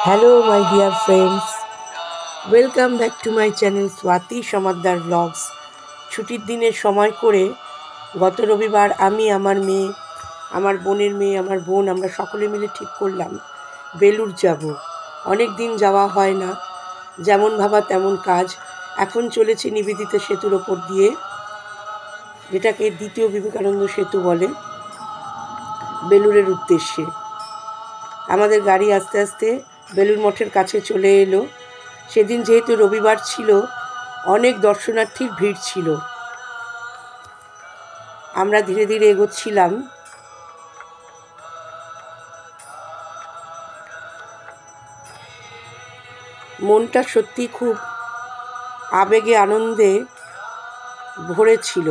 Hello my dear friends, welcome back to my channel Swati Samaddar vlogs. ছুটির দিনের সময় করে গত রবিবার আমি, আমার মেয়ে, আমার বোনের মেয়ে, আমার বোন, আমরা সকলে মিলে ঠিক করলাম বেলুড় যাব। অনেক দিন যাওয়া হয় না, যেমন ভাবা তেমন কাজ। এখন চলেছে নিবেদিতা সেতুর ওপর দিয়ে, যেটাকে দ্বিতীয় বিবেকানন্দ সেতু বলে, বেলুড়ের উদ্দেশ্যে। আমাদের গাড়ি আস্তে আস্তে বেলুড় মঠের কাছে চলে এলো। সেদিন যেহেতু রবিবার ছিল, অনেক দর্শনার্থীর ভিড় ছিল। আমরা ধীরে ধীরে এগোচ্ছিলাম। মনটা সত্যি খুব আবেগে আনন্দে ভরেছিল।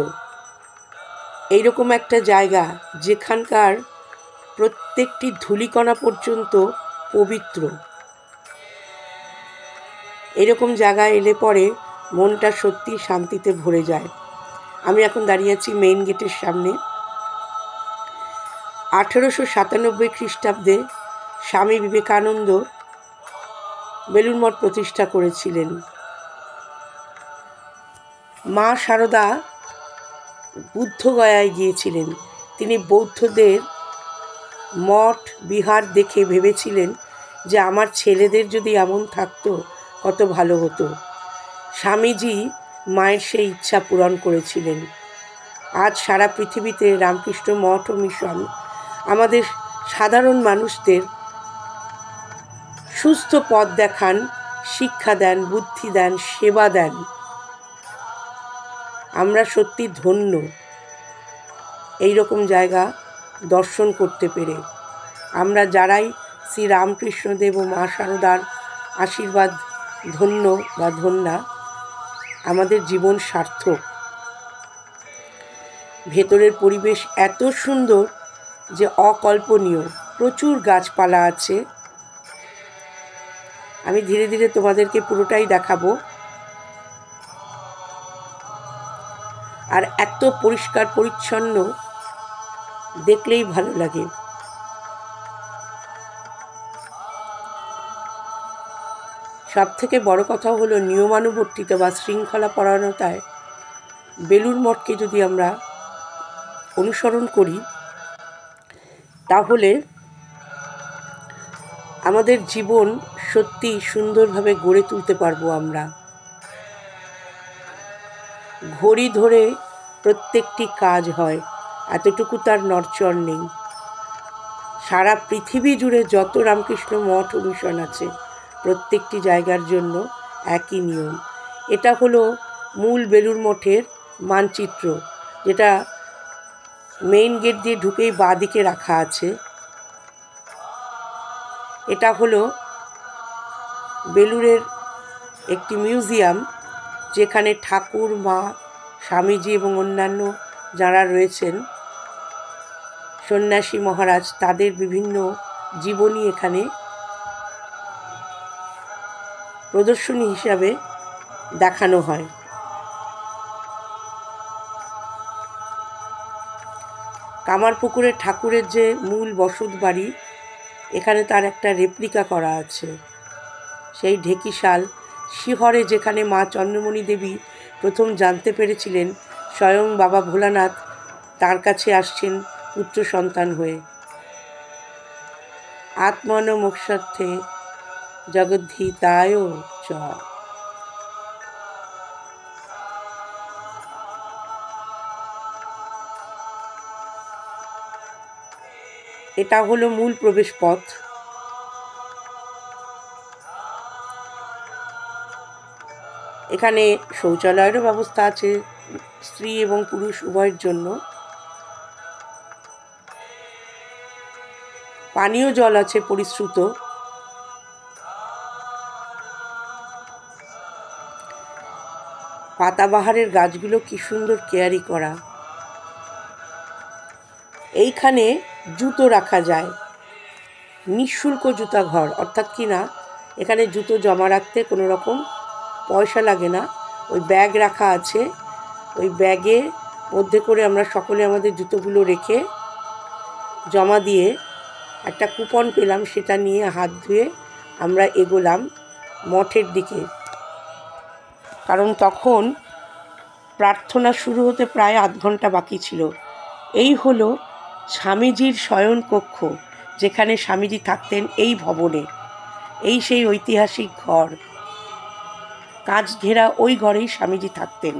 এইরকম একটা জায়গা যেখানকার প্রত্যেকটি ধূলিকণা পর্যন্ত পবিত্র, এরকম জায়গায় এলে পরে মনটা সত্যি শান্তিতে ভরে যায়। আমি এখন দাঁড়িয়ে আছি মেইন গেটের সামনে। 1897 খ্রিস্টাব্দে স্বামী বিবেকানন্দ বেলুড় মঠ প্রতিষ্ঠা করেছিলেন। মা শারদা বুদ্ধগয়ায় গিয়েছিলেন। তিনি বৌদ্ধদের মঠ বিহার দেখে ভেবেছিলেন যে আমার ছেলেদের যদি এমন থাকতো কত ভালো হতো। স্বামীজি মায়ের সেই ইচ্ছা পূরণ করেছিলেন। আজ সারা পৃথিবীতে রামকৃষ্ণ মঠ ও মিশন আমাদের সাধারণ মানুষদের সুস্থ পথ দেখান, শিক্ষা দেন, বুদ্ধি দেন, সেবা দেন। আমরা সত্যি ধন্য এই রকম জায়গা দর্শন করতে পেরে। আমরা যারাই শ্রী রামকৃষ্ণদেব ও মা শারদার আশীর্বাদ ধন্য বা ধন্যা, আমাদের জীবন সার্থক। ভেতরের পরিবেশ এত সুন্দর যে অকল্পনীয়। প্রচুর গাছপালা আছে। আমি ধীরে ধীরে তোমাদেরকে পুরোটাই দেখাবো। আর এত পরিষ্কার পরিচ্ছন্ন, দেখলেই ভালো লাগে। সব থেকে বড় কথা হলো নিয়মানুবর্তিতা বা শৃঙ্খলা পরায়ণতায় বেলুড় মঠকে যদি আমরা অনুসরণ করি, তাহলে আমাদের জীবন সত্যি সুন্দরভাবে গড়ে তুলতে পারবো আমরা। ঘড়ি ধরে প্রত্যেকটি কাজ হয়, এতটুকু তার নড়চড় নেই। সারা পৃথিবী জুড়ে যত রামকৃষ্ণ মঠ ও মিশন আছে, প্রত্যেকটি জায়গার জন্য একই নিয়ম। এটা হলো মূল বেলুড় মঠের মানচিত্র, যেটা মেইন গেট দিয়ে ঢুকেই বাঁ দিকে রাখা আছে। এটা হলো বেলুড়ের একটি মিউজিয়াম, যেখানে ঠাকুর, মা, স্বামীজি এবং অন্যান্য যারা রয়েছেন সন্ন্যাসী মহারাজ, তাদের বিভিন্ন জীবনী এখানে প্রদর্শনী হিসাবে দেখানো হয়। কামারপুকুরের ঠাকুরের যে মূল বসত বাড়ি, এখানে তার একটা রেপ্লিকা করা আছে। সেই ঢেকিশাল শিহরে, যেখানে মা চন্দ্রমণি দেবী প্রথম জানতে পেরেছিলেন স্বয়ং বাবা ভোলানাথ তার কাছে আসছেন পুত্র সন্তান হয়ে। আত্মন মোক্ষার্থে জগদ্ধিতায় চ। এটা হলো মূল প্রবেশ পথ। এখানে শৌচালয়েরও ব্যবস্থা আছে স্ত্রী এবং পুরুষ উভয়ের জন্য। পানীয় জল আছে পরিশ্রুত। পাতাবাহারের গাছগুলো কি সুন্দর কেয়ারি করা। এইখানে জুতো রাখা যায়, নিঃশুল্ক জুতা ঘর, অর্থাৎ কি না, এখানে জুতো জমা রাখতে কোনো রকম পয়সা লাগে না। ওই ব্যাগ রাখা আছে, ওই ব্যাগের মধ্যে করে আমরা সকলে আমাদের জুতোগুলো রেখে জমা দিয়ে একটা কুপন পেলাম, সেটা নিয়ে হাত ধুয়ে আমরা এগোলাম মঠের দিকে, কারণ তখন প্রার্থনা শুরু হতে প্রায় আধ ঘন্টা বাকি ছিল। এই হলো স্বামীজির শয়ন কক্ষ, যেখানে স্বামীজি থাকতেন এই ভবনে। এই সেই ঐতিহাসিক ঘর, কাঁচ ঘেরা ওই ঘরেই স্বামীজি থাকতেন।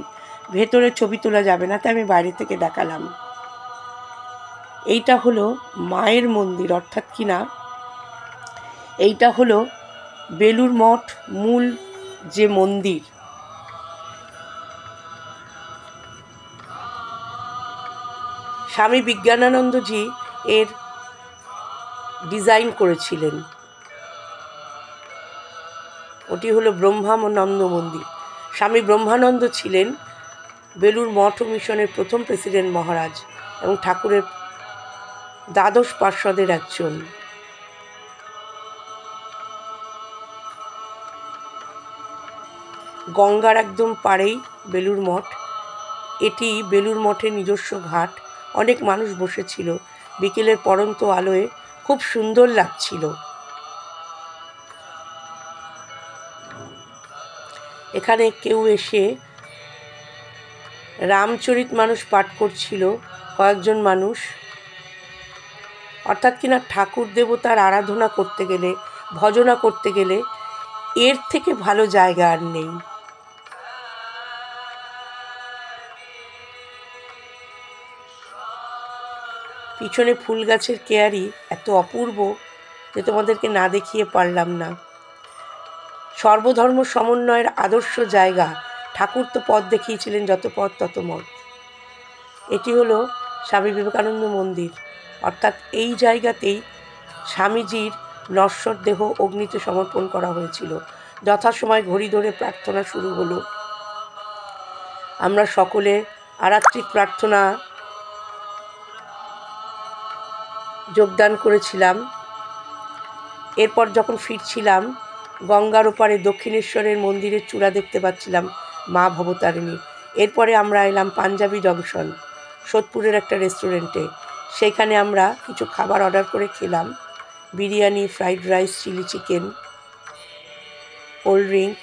ভেতরে ছবি তোলা যাবে না, তাই আমি বাইরে থেকে দেখালাম। এইটা হলো মায়ের মন্দির, অর্থাৎ কিনা এইটা হলো বেলুড় মঠ মূল যে মন্দির। স্বামী বিজ্ঞানানন্দজি এর ডিজাইন করেছিলেন। ওটি হলো ব্রহ্মানন্দ মন্দির। স্বামী ব্রহ্মানন্দ ছিলেন বেলুড় মঠ ও মিশনের প্রথম প্রেসিডেন্ট মহারাজ এবং ঠাকুরের দ্বাদশ পার্ষদের একজন। গঙ্গার একদম পাড়েই বেলুড় মঠ। এটি বেলুড় মঠের নিজস্ব ঘাট। অনেক মানুষ বসেছিল। বিকেলের পড়ন্ত আলোয় খুব সুন্দর লাগছিল। এখানে কেউ এসে রামচরিতমানস পাঠ করছিল, কয়েকজন মানুষ। অর্থাৎ কিনা ঠাকুর দেবতার আরাধনা করতে গেলে, ভজনা করতে গেলে এর থেকে ভালো জায়গা আর নেই। পিছনে ফুল গাছের কেয়ারি এত অপূর্ব যে তোমাদেরকে না দেখিয়ে পারলাম না। সর্বধর্ম সমন্বয়ের আদর্শ জায়গা। ঠাকুর তো পথ দেখিয়েছিলেন, যত পথ তত মত। এটি হলো স্বামী বিবেকানন্দ মন্দির, অর্থাৎ এই জায়গাতেই স্বামীজির নশ্বর দেহ অগ্নিতে সমর্পণ করা হয়েছিল। যথাসময় ঘড়ি ধরে প্রার্থনা শুরু হলো। আমরা সকলে আরাত্রিক প্রার্থনা যোগদান করেছিলাম। এরপর যখন ফিরছিলাম, গঙ্গার ওপারে দক্ষিণেশ্বরের মন্দিরের চূড়া দেখতে পাচ্ছিলাম, মা ভবতারিণী। এরপরে আমরা এলাম পাঞ্জাবি জংশন, সোদপুরের একটা রেস্টুরেন্টে। সেইখানে আমরা কিছু খাবার অর্ডার করে খেলাম। Biryani, fried rice, chilli chicken, cold drink,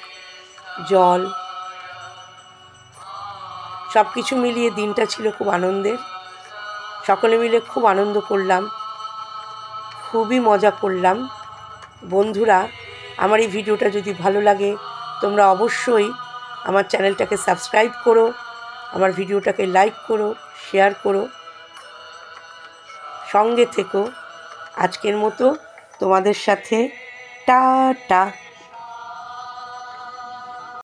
জল, সব কিছু মিলিয়ে দিনটা ছিল খুব আনন্দের। সকলে মিলে খুব আনন্দ করলাম, খুবই মজা করলাম। বন্ধুরা, আমার এই ভিডিওটা যদি ভালো লাগে, তোমরা অবশ্যই আমার চ্যানেলটাকে সাবস্ক্রাইব করো, আমার ভিডিওটাকে লাইক করো, শেয়ার করো, সঙ্গে থেকো। আজকের মতো তোমাদের সাথে টাটা।